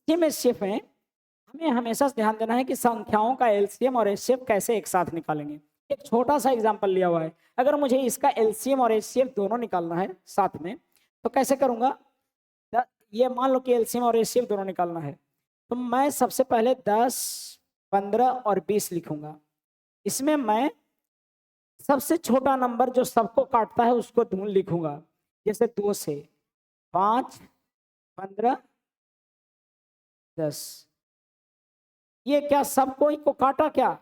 LCM HCF में हमें हमेशा ध्यान देना है कि संख्याओं का एलसीएम और एचसीएफ कैसे एक साथ निकालेंगे। एक छोटा सा एग्जांपल लिया हुआ है, अगर मुझे इसका एलसीएम और एचसीएफ दोनों निकालना है साथ में तो कैसे करूंगा। ये मान लो कि एलसीएम और एचसीएफ दोनों निकालना है, तो मैं सबसे पहले 10, 15 और 20 लिखूंगा। इसमें मैं सबसे छोटा नंबर जो सबको काटता है उसको ढूंढ लिखूंगा, जैसे 2 से 5, 15, 10। ये क्या सबको को काटा, क्या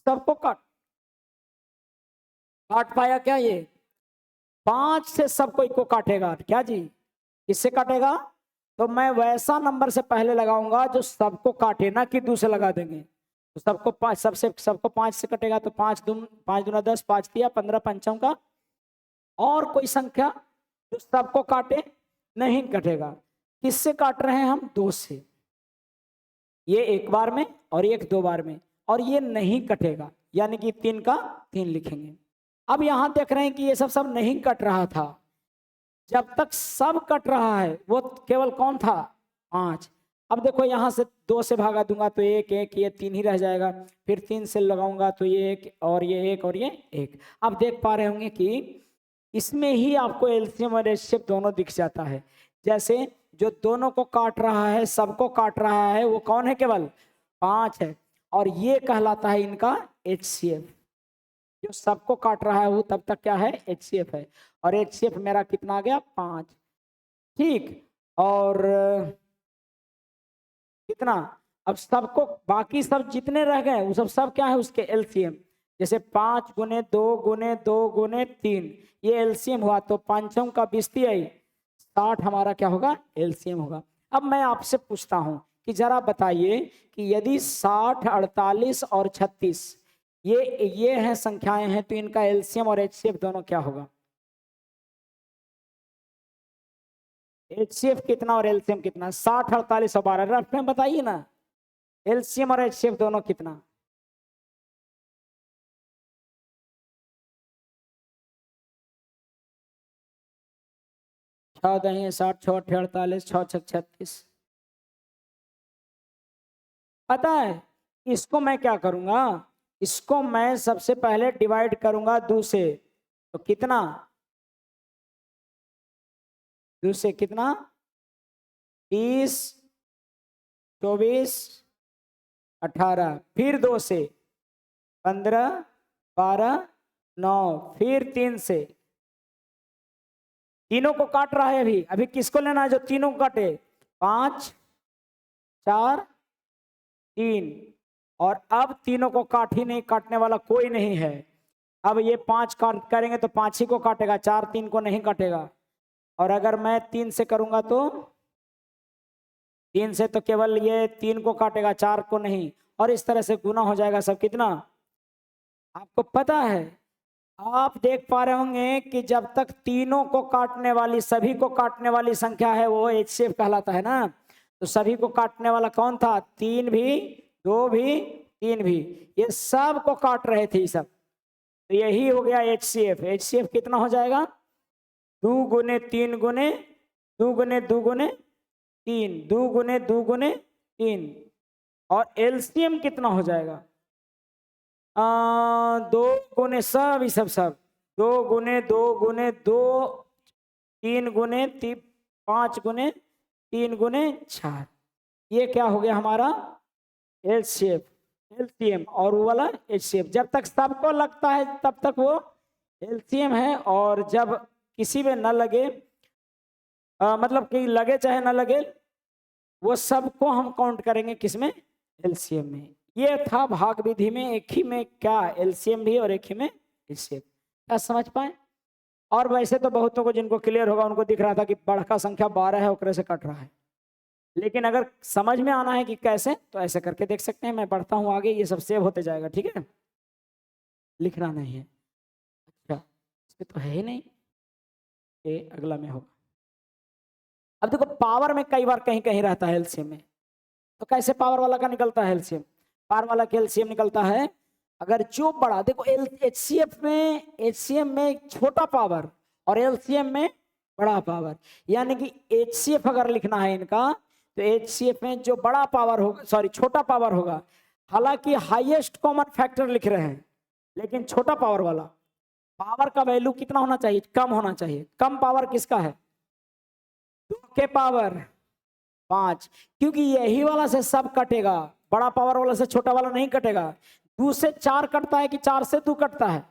सबको काट पाया क्या? ये 5 से सबको को काटेगा क्या जी? किससे काटेगा? तो मैं वैसा नंबर से पहले लगाऊंगा जो सबको काटे, ना कि दूसरे लगा देंगे। तो सबको 5, सबको 5 से कटेगा तो 5 दूना 10, 5 दिया 15 पंचम का। और कोई संख्या जो सबको काटे नहीं कटेगा। किससे काट रहे हैं हम? 2 से। ये एक बार में और एक 2 बार में, और ये नहीं कटेगा, यानी कि 3 का 3 लिखेंगे। अब यहां देख रहे हैं कि ये सब नहीं कट रहा था। जब तक सब कट रहा है वो केवल कौन था? 5। अब देखो यहां से 2 से भागा दूंगा तो 1 1, ये 3 ही रह जाएगा। फिर 3 से लगाऊंगा तो ये 1 और ये 1 और ये 1। अब देख पा रहे होंगे कि इसमें ही आपको एलसीएम और एचसीएफ दोनों दिख जाता है। जैसे जो दोनों को काट रहा है, सबको काट रहा है, वो कौन है? केवल 5 है। और ये कहलाता है इनका एचसीएफ। जो सबको काट रहा है वो तब तक क्या है? एचसीएफ है। और एचसीएफ मेरा कितना आ गया? 5। ठीक। और कितना? अब सबको बाकी सब जितने रह गए वो सब क्या है? उसके एलसीएम। जैसे 5 गुने 2 गुने 2 गुने 3, ये एलसीएम हुआ। तो पंचम का 20 60 हमारा क्या होगा? एलसीएम होगा। अब मैं आपसे पूछता हूं कि जरा बताइए कि यदि 60, 48 और 36 ये हैं संख्याएं हैं, तो इनका एलसीएम और एचसीएफ दोनों क्या होगा? एचसीएफ कितना और एलसीएम कितना? 60, 48 और 12 रफ में बताइए ना। एलसीएम और एचसीएफ दोनों कितना? 6 दही 60, 6 8 48, 6 6 36। पता है इसको मैं क्या करूंगा? इसको मैं सबसे पहले डिवाइड करूंगा 2 से। तो कितना? 2 से कितना? 30, 24, 18। फिर 2 से 15, 12, 9। फिर 3 से, तीनों को काट रहा है। अभी अभी किसको लेना है जो तीनों को काटे? 5, 4, 3। और अब तीनों को काट ही नहीं, काटने वाला कोई नहीं है। अब ये 5 काट करेंगे तो 5 ही को काटेगा, 4 3 को नहीं काटेगा। और अगर मैं 3 से करूंगा तो 3 से तो केवल ये 3 को काटेगा, 4 को नहीं। और इस तरह से गुना हो जाएगा सब। कितना? आपको पता है, आप देख पा रहे होंगे कि जब तक तीनों को काटने वाली, सभी को काटने वाली संख्या है वो एचसीएफ कहलाता है ना। तो सभी को काटने वाला कौन था? 3 भी, 2 भी, 3 भी, ये सब को काट रहे थे सब। तो यही हो गया एचसीएफ। एचसीएफ कितना हो जाएगा? 2 गुने 3 गुने 2 गुने 2 गुने 3, 2 गुने 2 गुने 3। और एलसीएम कितना हो जाएगा? 2 गुने सब, सब 2 गुने 2 गुने 2, 3 गुने 3, 5 गुने 3 गुने 4। ये क्या हो गया हमारा? LCF, LCM. और वो वाला एचसीएफ। जब तक सबको लगता है तब तक वो एलसीएम है, और जब किसी में न लगे, मतलब कि लगे चाहे न लगे, वो सबको हम काउंट करेंगे किसमें? एलसीएम में। ये था भाग विधि में, एक ही में क्या एलसीएम भी और एक ही में एचसीएफ। क्या समझ पाए? और वैसे तो बहुतों को जिनको क्लियर होगा उनको दिख रहा था कि बढ़का संख्या 12 है, ओकरे से कट रहा है। लेकिन अगर समझ में आना है कि कैसे, तो ऐसे करके देख सकते हैं। मैं बढ़ता हूं आगे, ये सब सेव होते जाएगा। ठीक है, लिखना नहीं है। अच्छा, इसमें तो है ही नहीं, ये अगला में होगा। अब देखो पावर में कई बार कहीं कहीं रहता है एलसीएम में। तो कैसे पावर वाला का निकलता है एलसीएम? पावर वाला का एलसीएम निकलता है अगर जो बड़ा, देखो एचसीएफ में छोटा पावर और एलसीएम में बड़ा पावर। यानी कि एचसीएफ अगर लिखना है इनका, तो HCF में जो बड़ा पावर होगा, सॉरी छोटा पावर होगा, हालांकि हाईएस्ट कॉमन फैक्टर लिख रहे हैं, लेकिन छोटा पावर वाला पावर का वैल्यू कितना होना चाहिए? कम होना चाहिए। कम पावर किसका है? 2 के पावर 5, क्योंकि यही वाला से सब कटेगा, बड़ा पावर वाला से छोटा वाला नहीं कटेगा। 2 से 4 कटता है कि 4 से 2 कटता है?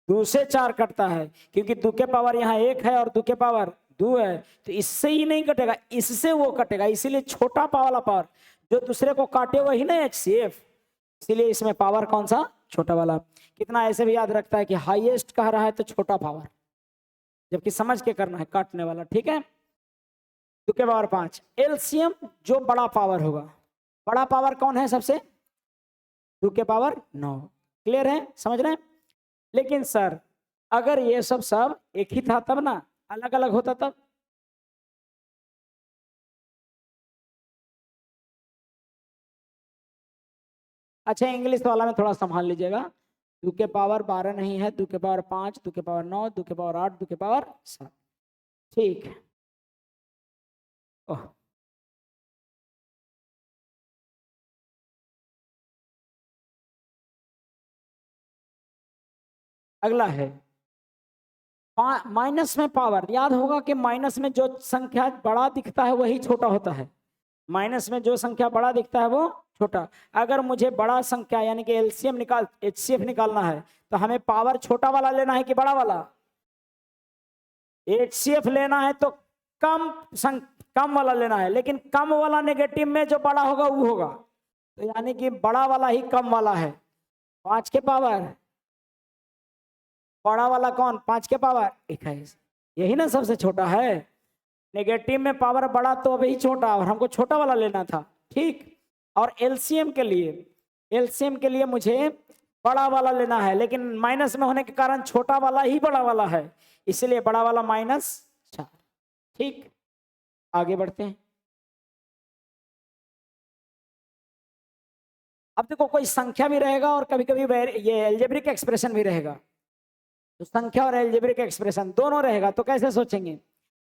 2 से 4 कटता है, क्योंकि 2 के पावर यहाँ 1 है और 2 के पावर 2 है, तो इससे ही नहीं कटेगा, इससे वो कटेगा। इसीलिए छोटा वाला पावर जो दूसरे को काटे वही ना HCF, इसीलिए इसमें पावर कौन सा? छोटा वाला। कितना ऐसे भी याद रखता है कि हाईएस्ट कह रहा है तो छोटा पावर, जबकि समझ के करना है काटने वाला, ठीक है। 2 के पावर 5। एलसीएम जो बड़ा पावर होगा, बड़ा पावर कौन है सबसे? 2 के पावर 9। क्लियर है, समझ रहे हैं? लेकिन सर अगर ये सब एक ही था तब ना, अलग अलग होता तब? अच्छा इंग्लिश वाला में थोड़ा संभाल लीजिएगा। 2 के पावर 12 नहीं है, 2 के पावर 5, 2 के पावर 9, 2 के पावर 8, 2 के पावर 7, ठीक है। ओह अगला है माइनस में पावर। याद होगा कि माइनस में जो संख्या बड़ा दिखता है वही छोटा होता है। माइनस में जो संख्या बड़ा दिखता है वो छोटा। अगर मुझे बड़ा संख्या यानी कि एलसीएम निकाल HCF निकालना है तो हमें पावर छोटा वाला लेना है कि बड़ा वाला? HCF लेना है तो कम वाला लेना है, लेकिन कम वाला नेगेटिव में जो बड़ा होगा वो होगा, तो यानी कि बड़ा वाला ही कम वाला है। 5 के पावर बड़ा वाला कौन? 5 के पावर 21, यही ना सबसे छोटा है। नेगेटिव में पावर बड़ा तो अभी छोटा, और हमको छोटा वाला लेना था, ठीक। और एलसीएम के लिए मुझे बड़ा वाला लेना है, लेकिन माइनस में होने के कारण छोटा वाला ही बड़ा वाला है, इसलिए बड़ा वाला -4, ठीक। आगे बढ़ते हैं। अब देखो कोई संख्या भी रहेगा और कभी कभी ये एल्जेब्रिक एक्सप्रेशन भी रहेगा, तो संख्या और एल्जेब्रिक एक्सप्रेशन दोनों रहेगा, तो कैसे सोचेंगे?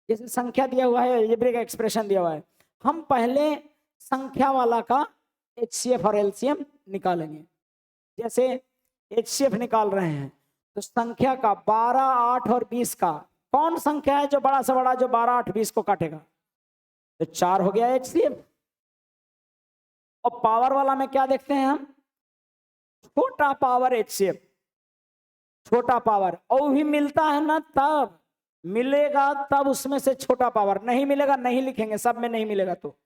जैसे संख्या दिया हुआ है, एल्जेब्रिक एक्सप्रेशन दिया हुआ है, हम पहले संख्या वाला का HCF और LCM निकालेंगे। जैसे HCF निकाल रहे हैं तो संख्या का 12, 8 और 20 का कौन संख्या है जो बड़ा से बड़ा, जो 12, 8, 20 को काटेगा? तो 4 हो गया HCF। और पावर वाला में क्या देखते हैं हम? छोटा पावर HCF, छोटा पावर, और भी मिलता है ना तब मिलेगा, तब उसमें से छोटा पावर। नहीं मिलेगा नहीं लिखेंगे, सब में नहीं मिलेगा, तो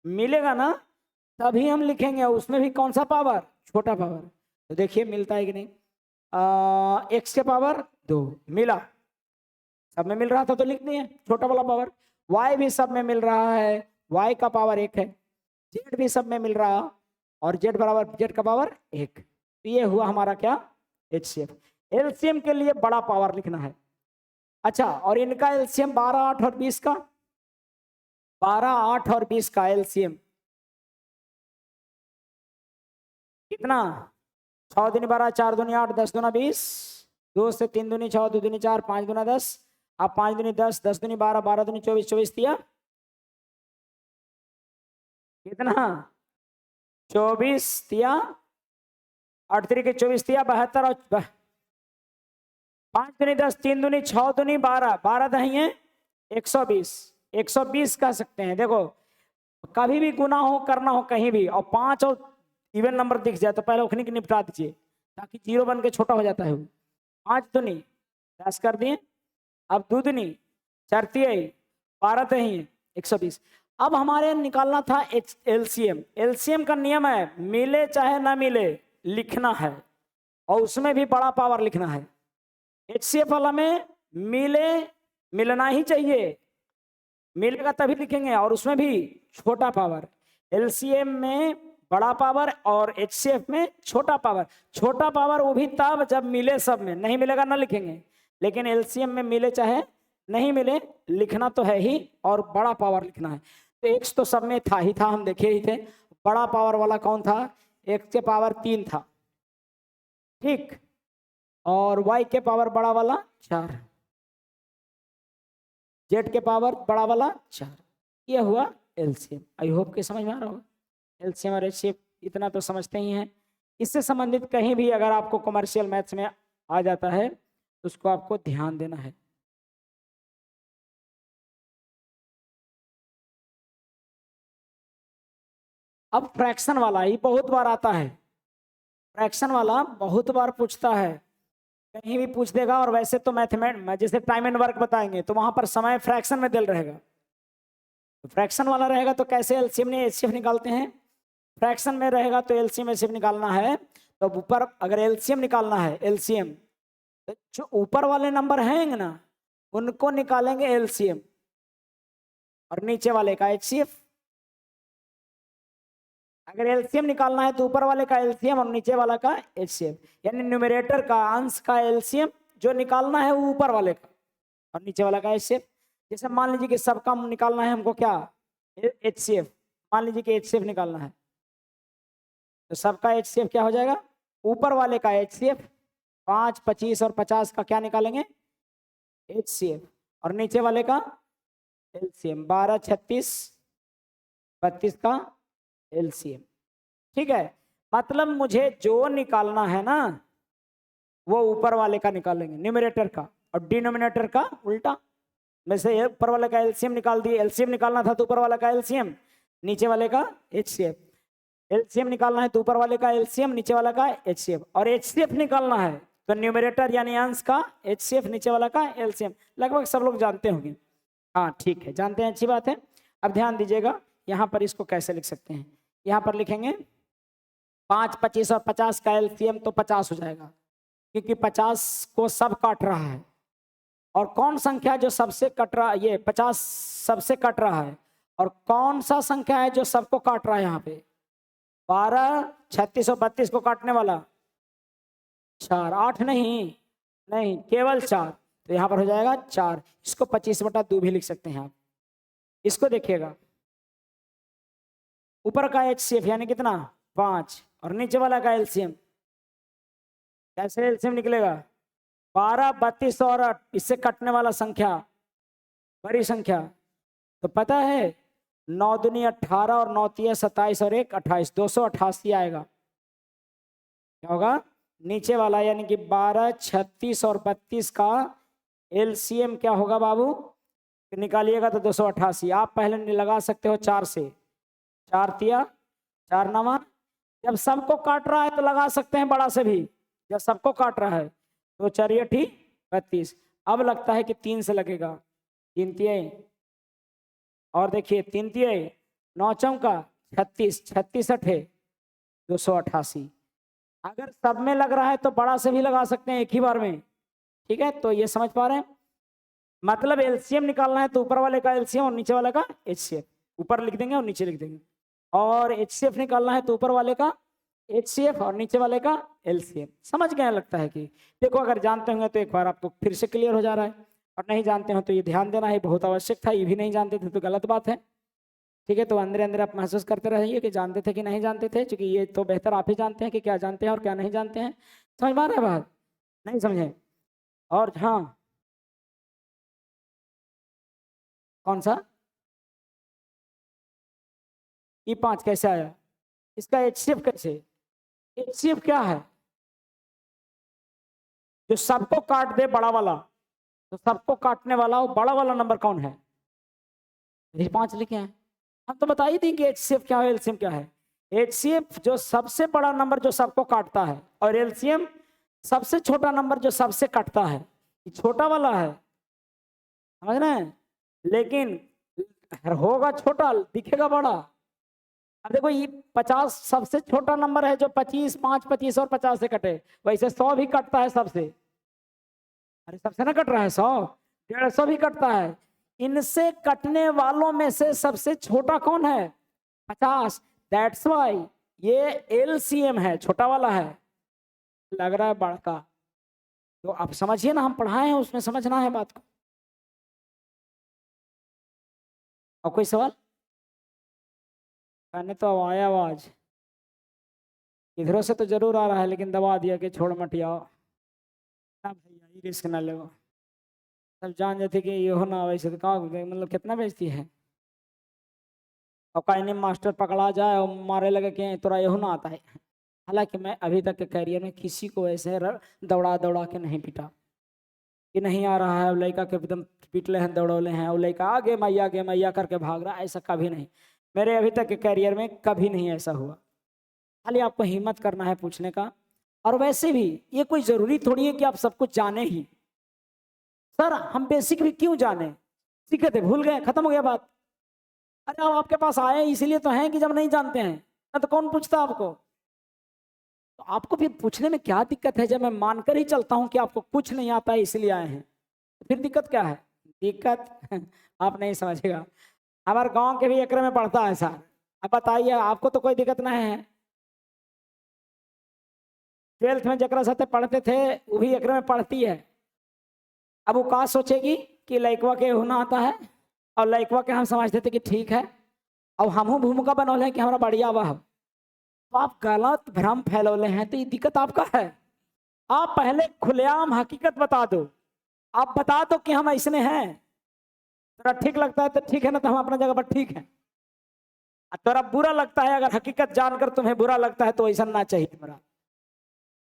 मिलेगा ना तभी हम लिखेंगे, उसमें भी कौन सा पावर? छोटा पावर। तो देखिए मिलता है कि नहीं? x के पावर 2 मिला, सब में मिल रहा था तो लिख दिए छोटा वाला पावर। y भी सब में मिल रहा है, y का पावर 1 है। z भी सब में मिल रहा, और z बराबर z का पावर 1। तो ये हुआ हमारा क्या? HCF। एलसीएम के लिए बड़ा पावर लिखना है। अच्छा, और इनका एलसीएम 12, 8 और 20 का, 12, 8 और 20 का एलसीएम कितना? 6 दूनी 12, 4 दूनी 8, 10 दूना 20, 2 से 3 दूनी 6, 2 दूनी 4, 5 दूना 10, अब 5 दूनी 10, 10 दूनी 12, 12 दूनी 24, 24 दिया कितना? 24 दिया, 8 3 के 24 दिया 72, और 5 दूनी 10, 3 दूनी 6 दूनी 12, 12 दही है 120, 120 कह सकते हैं। देखो कभी भी गुना हो करना हो कहीं भी, और 5 और इवन नंबर दिख जाए तो पहले उखनी की निपटा दीजिए, ताकि 0 बन के छोटा हो जाता है वो। 5 दूनी 10 कर दिए, अब 2 दूनी 4 तिहाई 12 दही 120। अब हमारे निकालना था एलसीएम। एलसीएम का नियम है मिले चाहे ना मिले लिखना है, और उसमें भी बड़ा पावर लिखना है। HCF वाला में मिलना ही चाहिए, मिलेगा तभी लिखेंगे, और उसमें भी छोटा पावर। LCM में बड़ा पावर और HCF में छोटा पावर। छोटा पावर वो भी तब जब मिले, सब में नहीं मिलेगा ना लिखेंगे, लेकिन LCM में मिले चाहे नहीं मिले लिखना तो है ही, और बड़ा पावर लिखना है। तो x तो सब में था ही था, हम देखे ही थे। बड़ा पावर वाला कौन था? x के पावर 3 था, ठीक, और y के पावर बड़ा वाला 4, z के पावर बड़ा वाला 4, ये हुआ एलसीएम। आई होप कि समझ में आ रहा होगा। एलसीएम और एचसीएफ इतना तो समझते ही हैं। इससे संबंधित कहीं भी अगर आपको कमर्शियल मैथ्स में आ जाता है तो उसको आपको ध्यान देना है। अब फ्रैक्शन वाला ही बहुत बार आता है, फ्रैक्शन वाला बहुत बार पूछता है, कहीं भी पूछ देगा। और वैसे तो मैथमेटिक्स जैसे टाइम एंड वर्क बताएंगे तो वहां पर समय फ्रैक्शन में दिल रहेगा, तो फ्रैक्शन वाला रहेगा तो कैसे एलसीएम ने एचसीएफ निकालते हैं। फ्रैक्शन में रहेगा तो एलसीएम एचसीएफ निकालना है तो ऊपर अगर एलसीएम निकालना है, एलसीएम तो जो ऊपर वाले नंबर हैं ना उनको निकालेंगे एलसीएम और नीचे वाले का एचसीएफ। अगर एलसीएम निकालना है तो ऊपर वाले का एलसीएम और नीचे वाला का एचसीएफ, यानी न्यूमरेटर का अंश का एलसीएम जो निकालना है वो ऊपर वाले का और नीचे वाला का एचसीएफ। जैसे मान लीजिए कि सबका निकालना है हमको क्या, एचसीएफ। मान लीजिए कि एचसीएफ निकालना है तो सबका एचसीएफ क्या हो जाएगा, ऊपर वाले का एचसीएफ 5, 25 और 50 का क्या निकालेंगे एचसीएफ, और नीचे वाले का एलसीएम 12, 36, 32 का एलसीएम। ठीक है, मतलब मुझे जो निकालना है ना वो ऊपर वाले का निकालेंगे न्यूमरेटर का, और डिनोमिनेटर का उल्टा। वैसे ऊपर वाले का एलसीएम निकाल दिए, एलसीएम निकालना था तो ऊपर वाले का एलसीएम नीचे वाले का एचसीएफ, एलसीएम निकालना है तो ऊपर वाले का एलसीएम नीचे वाला का एचसीएफ, और एचसीएफ निकालना है तो न्यूमरेटर यानी अंश का एचसीएफ नीचे वाला का एलसीएम। लगभग सब लोग जानते होंगे। हाँ ठीक है, जानते हैं, अच्छी बात है। अब ध्यान दीजिएगा यहाँ पर इसको कैसे लिख सकते हैं। यहाँ पर लिखेंगे 5, 25 और 50 का एलसीएम तो 50 हो जाएगा, क्योंकि 50 को सब काट रहा है। और कौन संख्या जो सबसे कट रहा, ये 50 सबसे कट रहा है, और कौन सा संख्या है जो सबको काट रहा है यहाँ पे 12, 36 और 32 को काटने वाला 4, 8 नहीं, नहीं केवल 4, तो यहाँ पर हो जाएगा 4। इसको 25/2 भी लिख सकते हैं आप। इसको देखिएगा ऊपर का एचसीएफ यानी कितना 5 और नीचे वाला का एलसीएम, कैसे एलसीएम निकलेगा 12, 32 और 8, इससे कटने वाला संख्या बड़ी संख्या तो पता है 9 दूनी 18 और 9 तिया 27 और 1 28, 288 आएगा। क्या होगा नीचे वाला यानी कि 12, 36 और 32 का एलसीएम क्या होगा बाबू, निकालिएगा तो 288। आप पहले लगा सकते हो 4 से, 4 तिया 4 9, जब सबको काट रहा है तो लगा सकते हैं बड़ा से भी, जब सबको काट रहा है तो 4 × 32। अब लगता है कि 3 से लगेगा, 3 तिया और देखिए 3 तिया 9 चौका 36, 36 8 288। अगर सब में लग रहा है तो बड़ा से भी लगा सकते हैं एक ही बार में। ठीक है, तो ये समझ पा रहे हैं, मतलब एलसीएम निकालना है तो ऊपर वाले का एलसीएम और नीचे वाले का एचसीएफ, ऊपर लिख देंगे और नीचे लिख देंगे। और एचसीएफ निकालना है तो ऊपर वाले का एचसीएफ और नीचे वाले का एलसीएम। समझ गए लगता है कि देखो, अगर जानते होंगे तो एक बार आपको फिर से क्लियर हो जा रहा है, और नहीं जानते हो तो ये ध्यान देना है, बहुत आवश्यक था। ये भी नहीं जानते थे तो गलत बात है। ठीक है, तो अंदर अंदर आप महसूस करते रहिए कि जानते थे कि नहीं जानते थे, क्योंकि ये तो बेहतर आप ही जानते हैं कि क्या जानते हैं और क्या नहीं जानते हैं। समझ पा रहे हैं बात, नहीं समझे? और हाँ, कौन सा E5 कैसे आया, इसका एचसीएफ कैसे, एचसीएफ क्या है, जो सबको काट दे बड़ा वाला, तो सबको काटने वाला वो बड़ा वाला नंबर कौन है, E5 लिखे हैं। हम तो बता ही देंगे एचसीएफ क्या है, एलसीएम क्या है। एचसीएफ जो सबसे बड़ा नंबर जो सबको काटता है, और एलसीएम सबसे छोटा नंबर जो सबसे काटता है। ये छोटा वाला है, समझ रहे हैं, लेकिन होगा छोटा दिखेगा बड़ा। अब देखो ये 50 सबसे छोटा नंबर है जो 25, 5, 25 और 50 से कटे, वैसे 100 भी कटता है सबसे। अरे सबसे ना कट रहा है 100, 150 भी कटता है। इनसे कटने वालों में से सबसे छोटा कौन है 50। दैट्स वाई ये एलसीएम है, छोटा वाला है, लग रहा है बड़ा का। तो आप समझिए ना, हम पढ़ाए हैं उसमें समझना है बात को। और कोई सवाल? मैंने तो आया आवाज इधरों से तो जरूर आ रहा है, लेकिन दबा दिया कि छोड़ मत आओ ना भैया, ये रिस्क ना लो। सब जान जाते कि ये हो ना, वैसे तो कहाँ मतलब कितना बेचती है। और कहीं नहीं मास्टर पकड़ा जाए और मारे लगे कि तोरा यहू ना आता है। हालांकि मैं अभी तक के करियर में किसी को ऐसे दौड़ा दौड़ा के नहीं पीटा कि नहीं आ रहा है लड़का के एकदम पीटले हैं दौड़ौले हैं और लड़का आगे मैया करके भाग रहा है, ऐसा कभी नहीं। मेरे अभी तक के करियर में कभी नहीं ऐसा हुआ। खाली आपको हिम्मत करना है पूछने का। और वैसे भी ये कोई जरूरी थोड़ी है कि आप सब कुछ जाने ही। सर हम बेसिक भी क्यों जाने, सीखे थे भूल गए, खत्म हो गया बात। अरे आप आपके पास आए इसीलिए तो हैं कि जब नहीं जानते हैं ना तो कौन पूछता आपको। तो आपको फिर पूछने में क्या दिक्कत है जब मैं मानकर ही चलता हूं कि आपको कुछ नहीं आता है इसलिए आए हैं, तो फिर दिक्कत क्या है। दिक्कत आप नहीं समझेगा। हमारे गांव के भी एकरे में पढ़ता है सर। अब बताइए आपको तो कोई दिक्कत नहीं है। 12th में जकरा साथे पढ़ते थे वो भी एकरे में पढ़ती है। अब वो का सोचेगी कि लड़कवा के होना आता है और लड़कवा के हम समझते थे कि ठीक है और हमहू भूमिका बनौले हैं कि हमारा बढ़िया वह। तो आप गलत भ्रम फैलौले हैं, तो ये दिक्कत आपका है। आप पहले खुलेआम हकीकत बता दो। आप बता दो कि हम ऐसने हैं, तेरा ठीक लगता है तो ठीक है ना, तो हम अपना जगह पर ठीक है। तेरा बुरा लगता है, अगर हकीकत जानकर तुम्हें बुरा लगता है तो ऐसा ना चाहिए तुम्हारा।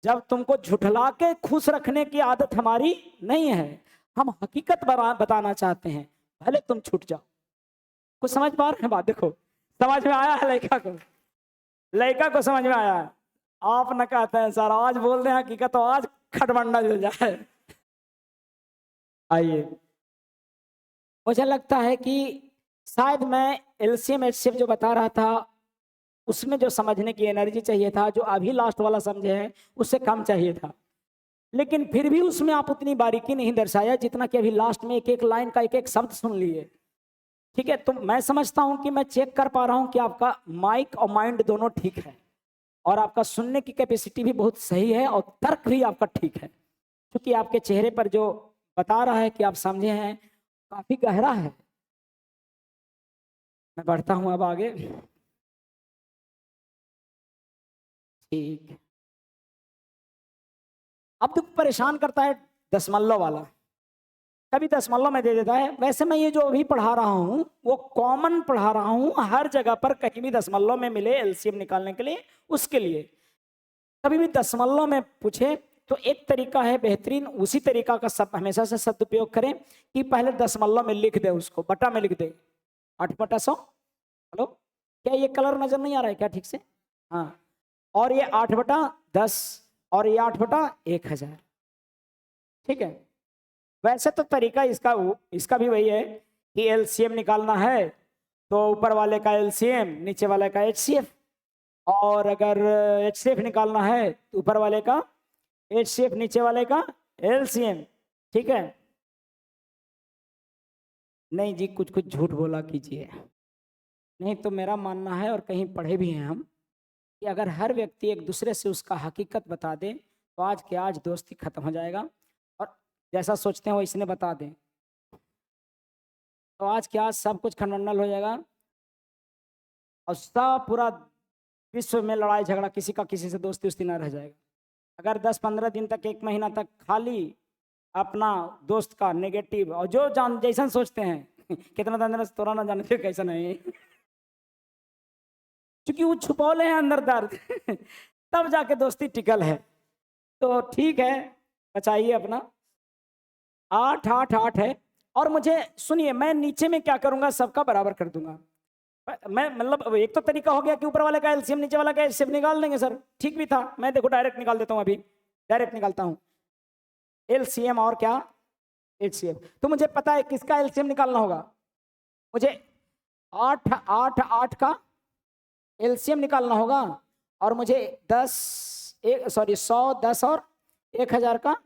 जब तुमको झुठला के खुश रखने की आदत हमारी नहीं है, हम हकीकत बताना चाहते हैं, भले तुम छूट जाओ। कुछ समझ पा रहे हैं बात। देखो समझ में आया है लड़का को, लड़का को समझ में आया है। आप न कहते हैं सर आज बोल रहे हैं हकीकत तो आज खटमंडा जल जाए। आइए, मुझे लगता है कि शायद मैं एलसीएम एचसीएफ जो बता रहा था उसमें जो समझने की एनर्जी चाहिए था, जो अभी लास्ट वाला समझे हैं उससे कम चाहिए था। लेकिन फिर भी उसमें आप उतनी बारीकी नहीं दर्शाया जितना कि अभी लास्ट में एक एक लाइन का एक एक शब्द सुन लिए। ठीक है, तो मैं समझता हूं कि मैं चेक कर पा रहा हूं कि आपका माइक और माइंड दोनों ठीक है और आपका सुनने की कैपेसिटी भी बहुत सही है और तर्क भी आपका ठीक है, क्योंकि आपके चेहरे पर जो बता रहा है कि आप समझे हैं काफी गहरा है। मैं बढ़ता हूं अब आगे। ठीक, अब तो परेशान करता है दशमलव वाला, कभी दशमलव में दे देता है। वैसे मैं ये जो अभी पढ़ा रहा हूँ वो कॉमन पढ़ा रहा हूँ, हर जगह पर कहीं भी दशमलव में मिले एलसीएम निकालने के लिए, उसके लिए कभी भी दशमलव में पूछे तो एक तरीका है बेहतरीन, उसी तरीका का सब हमेशा से सदुपयोग करें कि पहले दशमलव में लिख दे, उसको बटा में लिख दे 8/100। हेलो, क्या ये कलर नजर नहीं आ रहा है क्या ठीक से? हाँ, और ये 8/10 और ये 8/1000। ठीक है, वैसे तो तरीका इसका भी वही है कि एलसीएम निकालना है तो ऊपर वाले का एलसीएम नीचे वाले का एचसीएफ, और अगर एचसीएफ निकालना है तो ऊपर वाले का एचसीएफ नीचे वाले का एलसीएम। ठीक है, नहीं जी कुछ कुछ झूठ बोला कीजिए, नहीं तो मेरा मानना है और कहीं पढ़े भी हैं हम कि अगर हर व्यक्ति एक दूसरे से उसका हकीकत बता दे तो आज के आज दोस्ती खत्म हो जाएगा और जैसा सोचते हैं वो इसने बता दें तो आज के आज सब कुछ खंडन हो जाएगा और सब पूरा विश्व में लड़ाई झगड़ा, किसी का किसी से दोस्ती उस्ती ना रह जाएगा। अगर 10-15 दिन तक, 1 महीना तक खाली अपना दोस्त का नेगेटिव और जो जान जैसा सोचते हैं कितना अंदर तोरा ना जाने कैसा नहीं, क्योंकि वो छुपौले हैं अंदर दर्द तब जाके दोस्ती टिकल है। तो ठीक है, बचाइए अपना। 8-8-8 है। और मुझे सुनिए, मैं नीचे में क्या करूंगा, सबका बराबर कर दूंगा। मैं मतलब एक तो तरीका हो गया कि ऊपर वाले का एलसीएम नीचे वाला का एचसीएफ निकाल देंगे सर, ठीक भी था। मैं देखो डायरेक्ट निकाल देता हूं, अभी डायरेक्ट निकालता हूं एलसीएम और क्या एचसीएफ। तो मुझे पता है किसका एलसीएम निकालना होगा, मुझे 8-8-8 का एलसीएम निकालना होगा और मुझे 100, 10 और 1000 का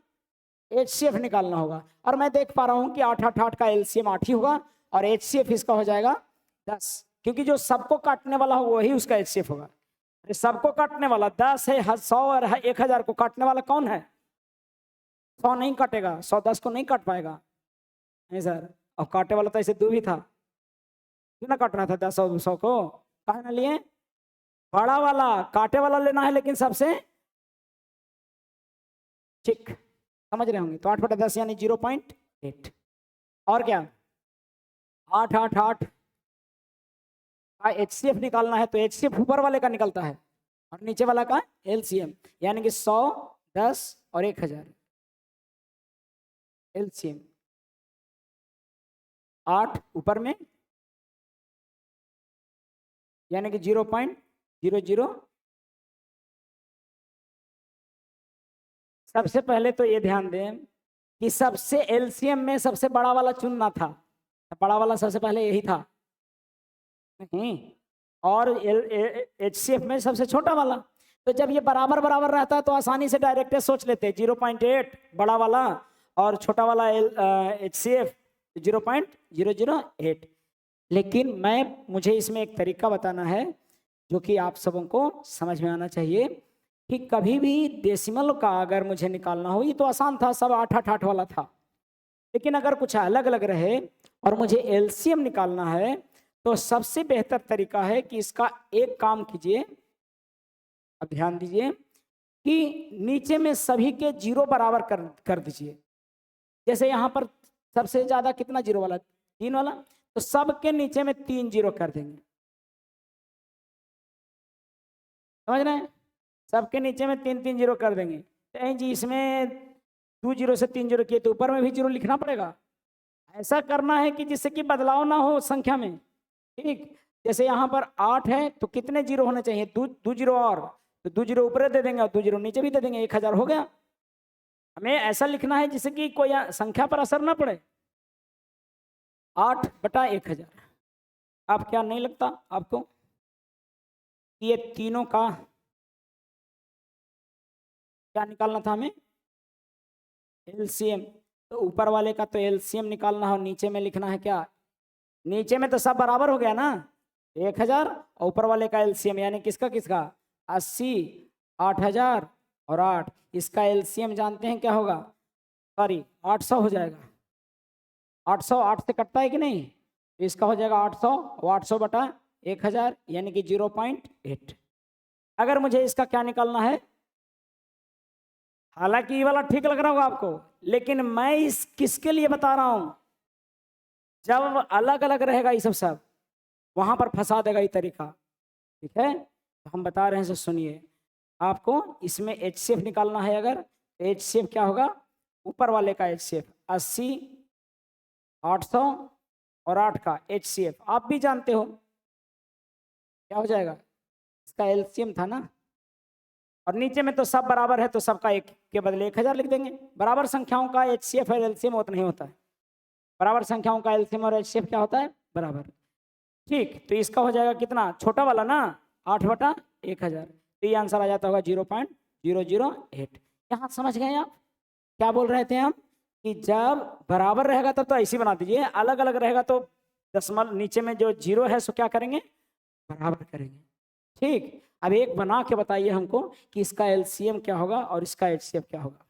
एचसीएफ निकालना होगा। और मैं देख पा रहा हूं कि 8-8-8 का एलसीएम 8 ही होगा और एचसीएफ इसका हो जाएगा 10, क्योंकि जो सबको काटने वाला हो वही उसका एचसीएफ होगा। सबको काटने वाला 10 है, 100 और 1000 को काटने वाला कौन है? 100 नहीं काटेगा, 100 10 को नहीं काट पाएगा, नहीं सर। और काटे वाला तो ऐसे 2 ही था, क्यों ना काट रहा था 10 और 100 को, कहा ना लिए बड़ा वाला काटे वाला लेना है, लेकिन सबसे ठीक समझ रहे होंगे। तो 8/10 यानी 0.8 और क्या 8-8-8 HCF निकालना है तो HCF ऊपर वाले का निकलता है और नीचे वाला का LCM, यानी कि 100, 10 और 1000। LCM 8 ऊपर में, यानी कि 0.00। सबसे पहले तो ये ध्यान दें कि सबसे LCM में सबसे बड़ा वाला चुनना था, बड़ा वाला सबसे पहले यही था नहीं, और HCF में सबसे छोटा वाला। तो जब ये बराबर बराबर रहता है तो आसानी से डायरेक्ट सोच लेते हैं 0.8 बड़ा वाला और छोटा वाला HCF 0.008। लेकिन मुझे इसमें एक तरीका बताना है जो कि आप सबों को समझ में आना चाहिए कि कभी भी डेसिमल का अगर मुझे निकालना हो, ये तो आसान था, सब 8 वाला था, लेकिन अगर कुछ अलग अलग रहे और मुझे LCM निकालना है तो सबसे बेहतर तरीका है कि इसका एक काम कीजिए। अब ध्यान दीजिए कि नीचे में सभी के 0 बराबर कर दीजिए। जैसे यहाँ पर सबसे ज्यादा कितना 0 वाला, 3 वाला, तो सबके नीचे में 3 0 कर देंगे। समझ रहे हैं? सबके नीचे में 3 0 कर देंगे। तो जी इसमें 2 0 से 3 0 किए तो ऊपर में भी 0 लिखना पड़ेगा। ऐसा करना है कि जिससे कि बदलाव ना हो संख्या में। ठीक, जैसे यहाँ पर 8 है तो कितने 0 होने चाहिए, 2 0 और, तो 2 0 ऊपर दे देंगे और 2 0 नीचे भी दे देंगे, 1000 हो गया। हमें ऐसा लिखना है जिससे कि कोई संख्या पर असर ना पड़े। 8/1000। अब क्या नहीं लगता आपको ये तीनों का क्या निकालना था हमें, LCM। तो ऊपर वाले का तो LCM निकालना हो, नीचे में लिखना है क्या, नीचे में तो सब बराबर हो गया ना 1000, और ऊपर वाले का LCM यानी किसका किसका 80, 8000 और 8, इसका LCM जानते हैं क्या होगा, सॉरी 800 हो जाएगा। 800 8 से कटता है कि नहीं, तो इसका हो जाएगा 800, 800/1000 यानी कि 0.8। अगर मुझे इसका क्या निकालना है, हालांकि ये वाला ठीक लग रहा होगा आपको, लेकिन मैं इस किसके लिए बता रहा हूं, जब अलग अलग रहेगा ये सब वहां पर फंसा देगा ये तरीका। ठीक है, तो हम बता रहे हैं, सुनिए। आपको इसमें HCF निकालना है, अगर HCF क्या होगा, ऊपर वाले का HCF 80, 800 और 8 का HCF आप भी जानते हो क्या हो जाएगा, इसका LCM था ना, और नीचे में तो सब बराबर है तो सबका एक के बदले 1000 लिख देंगे। बराबर संख्याओं का HCF और LCM उतना नहीं होता है, बराबर संख्याओं का LCM और HCF क्या होता है, बराबर। ठीक, तो इसका हो जाएगा कितना, छोटा वाला ना 8/1000, तो ये आंसर आ जाता होगा 0.008। यहाँ समझ गए आप क्या बोल रहे थे हम, कि जब बराबर रहेगा तब तो ऐसे बना दीजिए, अलग अलग रहेगा तो दशमलव नीचे में जो 0 है सो क्या करेंगे, बराबर करेंगे। ठीक, अब एक बना के बताइए हमको कि इसका LCM क्या होगा और इसका HCF क्या होगा।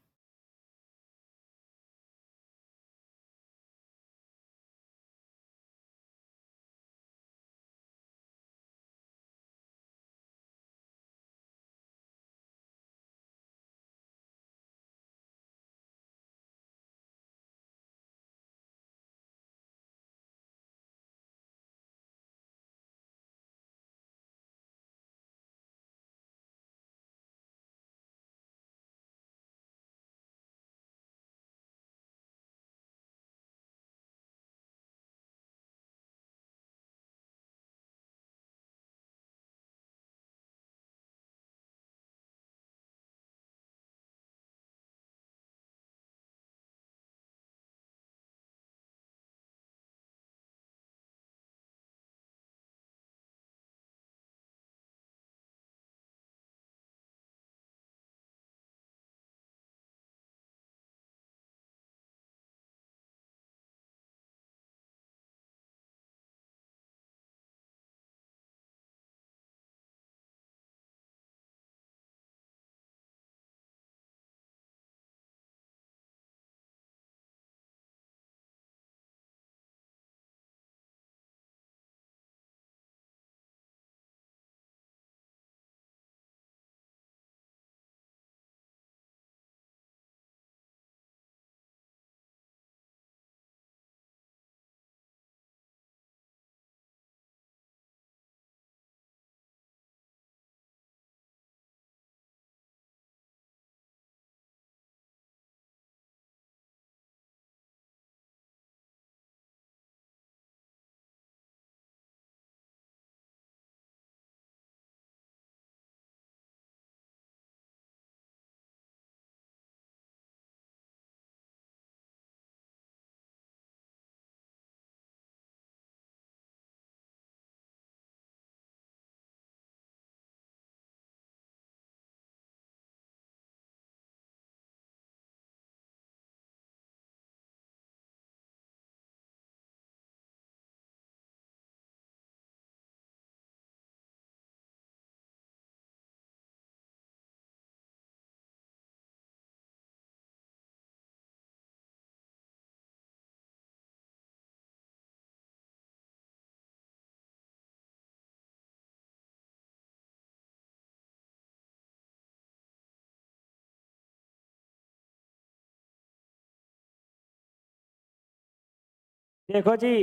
देखो जी,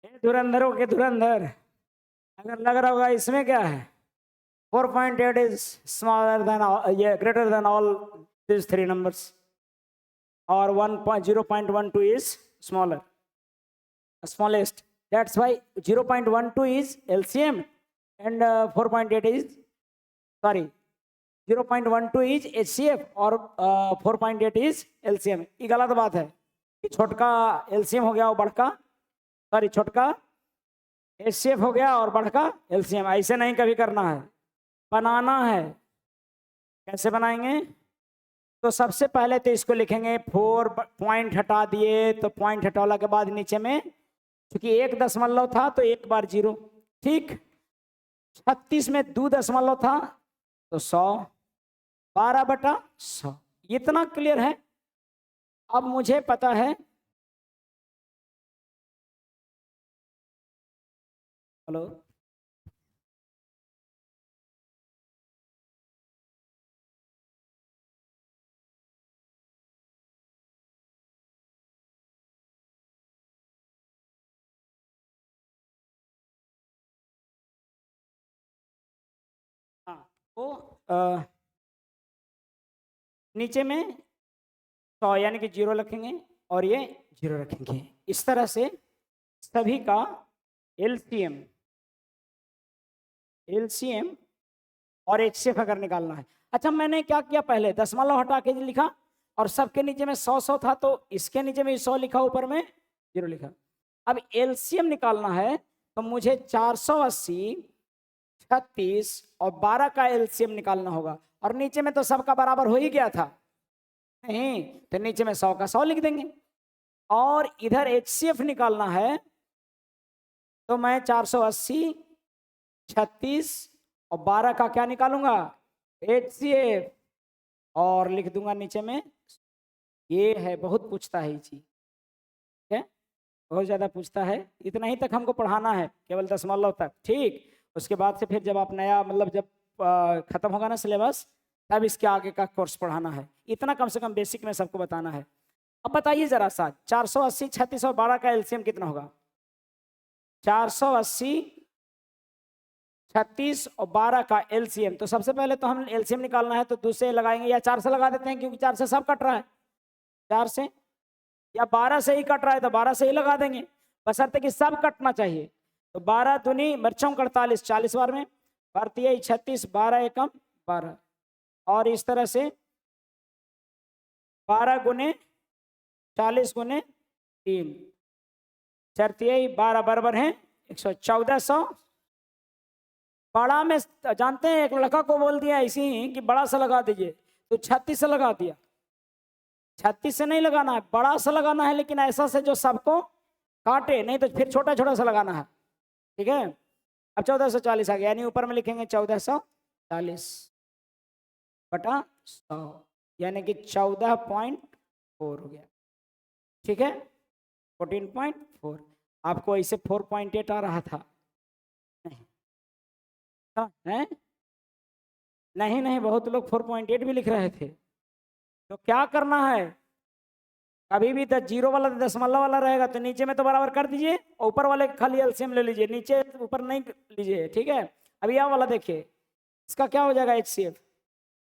ये धुरंधरों के धुरंधर, अगर लग रहा होगा इसमें क्या है, 4.8 इज स्मॉलर देन, ये greater than all this three numbers, और 0.12 is smaller smallest. That's why 0.12 is LCM and 4.8 is, sorry, 0.12 is HCF और 4.8 is LCM. ये गलत बात है कि छोटका LCM हो गया और बड़का, सॉरी, छोटका HCF हो गया और बड़का LCM. ऐसे नहीं कभी करना है, बनाना है. कैसे बनाएंगे? तो सबसे पहले तो इसको लिखेंगे 4 पॉइंट हटा दिए, तो पॉइंट हटाने के बाद नीचे में क्योंकि 1 दशमलव था तो 1 बार 0, ठीक. 36 में 2 दशमलव था तो 100, 12/100. इतना क्लियर है. अब मुझे पता है, हेलो, हाँ, तो नीचे में 100 यानी कि 0 रखेंगे और ये 0 रखेंगे. इस तरह से सभी का एलसीएम और HCF अगर निकालना है. अच्छा, मैंने क्या किया, पहले दशमलव हटा के लिखा और सबके नीचे में 100 था तो इसके नीचे में 100 लिखा, ऊपर में 0 लिखा. अब एलसीएम निकालना है तो मुझे 480, 36 और 12 का एलसीएम निकालना होगा. और नीचे में तो सबका बराबर हो ही गया था, नहीं तो नीचे में 100 का 100 लिख देंगे. और इधर HCF निकालना है तो मैं 480, 36 और 12 का क्या निकालूंगा, HCF, और लिख दूंगा नीचे में. ये है, बहुत पूछता है ये चीज, ठीक है, बहुत ज्यादा पूछता है. इतना ही तक हमको पढ़ाना है, केवल दशमलव तक, ठीक. उसके बाद से फिर जब आप नया, मतलब जब खत्म होगा ना सिलेबस, तब इसके आगे का कोर्स पढ़ाना है. इतना कम से कम बेसिक में सबको बताना है. अब बताइए जरा सा, 480, 36 और 12 का एलसीएम कितना होगा? 480, 36 और 12 का एलसीएम. तो सबसे पहले तो हम एलसीएम निकालना है तो 2 से लगाएंगे, या 4 से लगा देते हैं क्योंकि 4 से सब कट रहा है, 4 से, या 12 से ही कट रहा है तो 12 से ही लगा देंगे, बशर्ते कि सब कटना चाहिए. तो 12 दूनी मिर्चों 48, 40 बार में, भारतीय 36, 12 एकम 12, और इस तरह से 12 गुने 40 गुने 3, 12 बराबर है 1400. बड़ा में जानते हैं, एक लड़का को बोल दिया ऐसे ही कि बड़ा सा लगा दीजिए, तो 36 से लगा दिया. 36 से नहीं लगाना है, बड़ा सा लगाना है, लेकिन ऐसा से जो सबको काटे, नहीं तो फिर छोटा छोटा सा लगाना है, ठीक है. अब 1440 आ गया, यानी ऊपर में लिखेंगे 1440 बटा 100, यानी कि 14.4 हो गया, ठीक है, 14.4. आपको ऐसे 4.8 आ रहा था, नहीं नहीं नहीं, बहुत लोग 4.8 भी लिख रहे थे. तो क्या करना है, कभी भी 0 वाला दशमलव वाला रहेगा तो नीचे में तो बराबर कर दीजिए, ऊपर वाले खाली एलसीएम ले लीजिए, नीचे ऊपर नहीं लीजिए, ठीक है. अभी यह वाला देखिए, इसका क्या हो जाएगा, HCF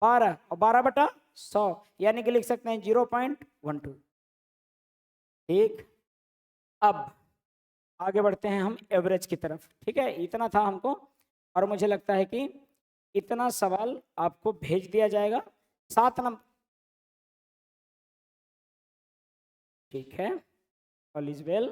12 और 12/100, यानी कि लिख सकते हैं 0.12, ठीक. अब आगे बढ़ते हैं हम एवरेज की तरफ, ठीक है. इतना था हमको, और मुझे लगता है कि इतना सवाल आपको भेज दिया जाएगा 7 नंबर, ठीक है. All is well.